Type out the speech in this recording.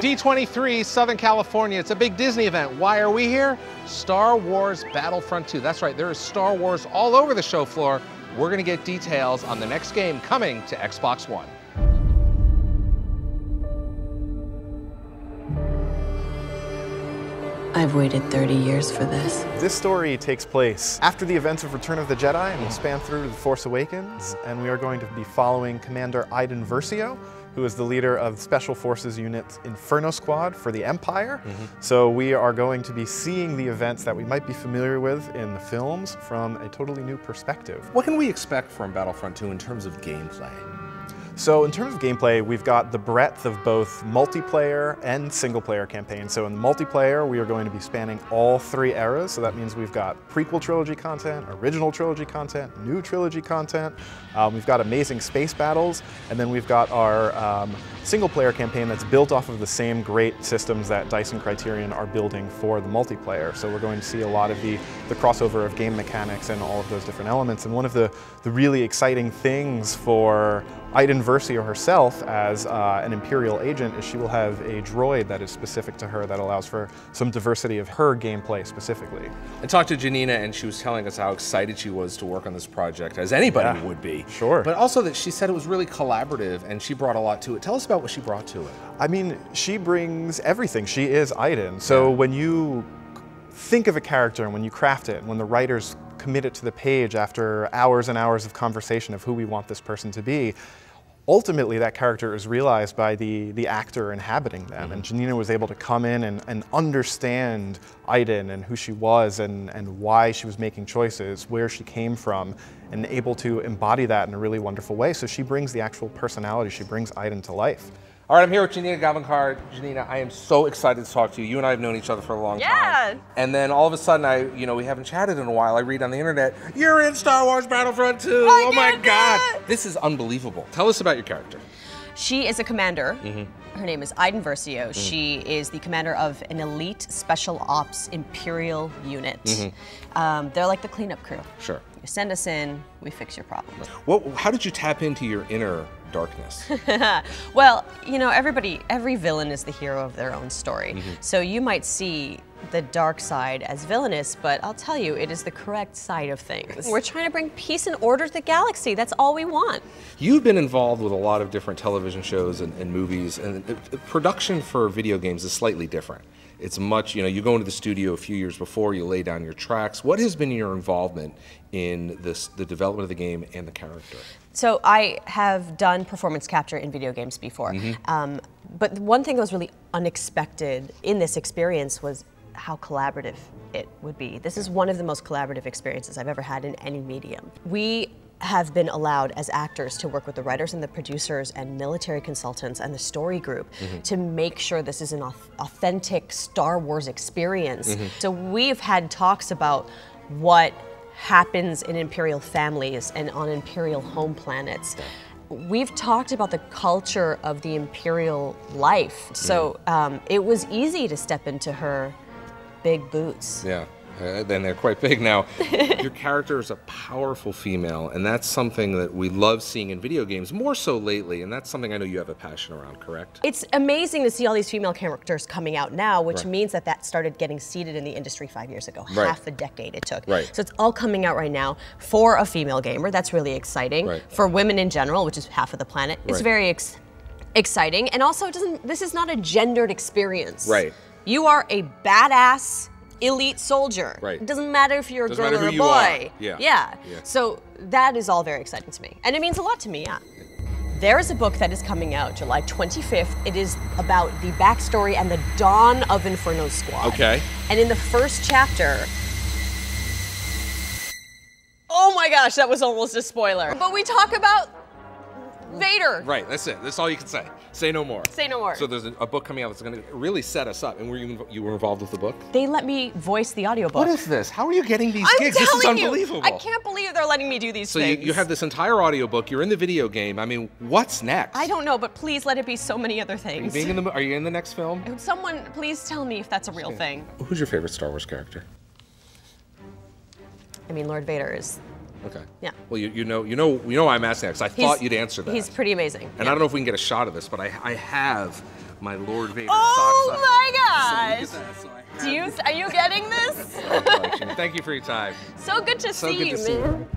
D23, Southern California. It's a big Disney event. Why are we here? Star Wars Battlefront II. That's right, there is Star Wars all over the show floor. We're gonna get details on the next game coming to Xbox One. I've waited 30 years for this. This story takes place after the events of Return of the Jedi and will span through to The Force Awakens, and we are going to be following Commander Iden Versio, who is the leader of Special Forces Unit Inferno Squad for the Empire. So we are going to be seeing the events that we might be familiar with in the films from a totally new perspective. What can we expect from Battlefront 2 in terms of gameplay? So in terms of gameplay, we've got the breadth of both multiplayer and single-player campaigns. So in the multiplayer, we are going to be spanning all three eras. So that means we've got prequel trilogy content, original trilogy content, new trilogy content. We've got amazing space battles, and then we've got our single-player campaign that's built off of the same great systems that DICE and Criterion are building for the multiplayer. So we're going to see a lot of the crossover of game mechanics and all of those different elements. And one of the really exciting things for Iden Versio herself as an Imperial agent is she will have a droid that is specific to her that allows for some diversity of her gameplay specifically. I talked to Janina and she was telling us how excited she was to work on this project, as anybody would be. Sure. But also that she said it was really collaborative and she brought a lot to it. Tell us about what she brought to it. I mean, she brings everything. She is Iden. So when you think of a character and when you craft it, when the writers commit it to the page after hours and hours of conversation of who we want this person to be, ultimately that character is realized by the actor inhabiting them. And Janina was able to come in and understand Iden and who she was and why she was making choices, where she came from, and able to embody that in a really wonderful way. So she brings the actual personality, she brings Iden to life. All right, I'm here with Janina Gavankar. Janina, I am so excited to talk to you. You and I have known each other for a long time. And then all of a sudden, we haven't chatted in a while. I read on the internet, you're in Star Wars Battlefront 2. Oh my God. This is unbelievable. Tell us about your character. She is a commander. Her name is Iden Versio. She is the commander of an elite special ops Imperial unit. They're like the cleanup crew. Sure. You send us in, we fix your problems. How did you tap into your inner darkness? Well, every villain is the hero of their own story. So you might see the dark side as villainous, but I'll tell you, it is the correct side of things. We're trying to bring peace and order to the galaxy. That's all we want. You've been involved with a lot of different television shows and movies, and production for video games is slightly different. It's much, you go into the studio a few years before, you lay down your tracks. What has been your involvement in the development of the game and the character? So I have done performance capture in video games before. But one thing that was really unexpected in this experience was how collaborative it would be. This is one of the most collaborative experiences I've ever had in any medium. We have been allowed as actors to work with the writers and the producers and military consultants and the story group to make sure this is an authentic Star Wars experience. So we've had talks about what happens in Imperial families and on Imperial home planets. We've talked about the culture of the Imperial life. So it was easy to step into her big boots. Yeah. Then they're quite big now. Your character is a powerful female, and that's something that we love seeing in video games, more so lately, and that's something I know you have a passion around, correct? It's amazing to see all these female characters coming out now, which means that started getting seeded in the industry 5 years ago. Half a decade it took. So it's all coming out right now for a female gamer. That's really exciting. For women in general, which is half of the planet, it's very exciting. And also, this is not a gendered experience. You are a badass elite soldier. It doesn't matter if you're a girl or a boy. So that is all very exciting to me. And it means a lot to me, There is a book that is coming out July 25th. It is about the backstory and the dawn of Inferno Squad. And in the first chapter, oh my gosh, that was almost a spoiler. But we talk about Vader. That's it. That's all you can say. Say no more. Say no more. So there's a book coming out that's going to really set us up. And you were involved with the book? They let me voice the audiobook. What is this? How are you getting these gigs? This is unbelievable. I can't believe they're letting me do these things. So you have this entire audiobook. You're in the video game. I mean, what's next? I don't know, but please let it be so many other things. Are you in the next film? Someone, please tell me if that's a real thing. Who's your favorite Star Wars character? I mean, Lord Vader is. Okay. Yeah. Well, you know why I'm asking that, because I thought you'd answer that. He's pretty amazing. And I don't know if we can get a shot of this, but I have my Lord Vader Oh socks my gosh! So look at that. So I have Are you getting this? this collection. Thank you for your time. So good to So see good you, to see man. you.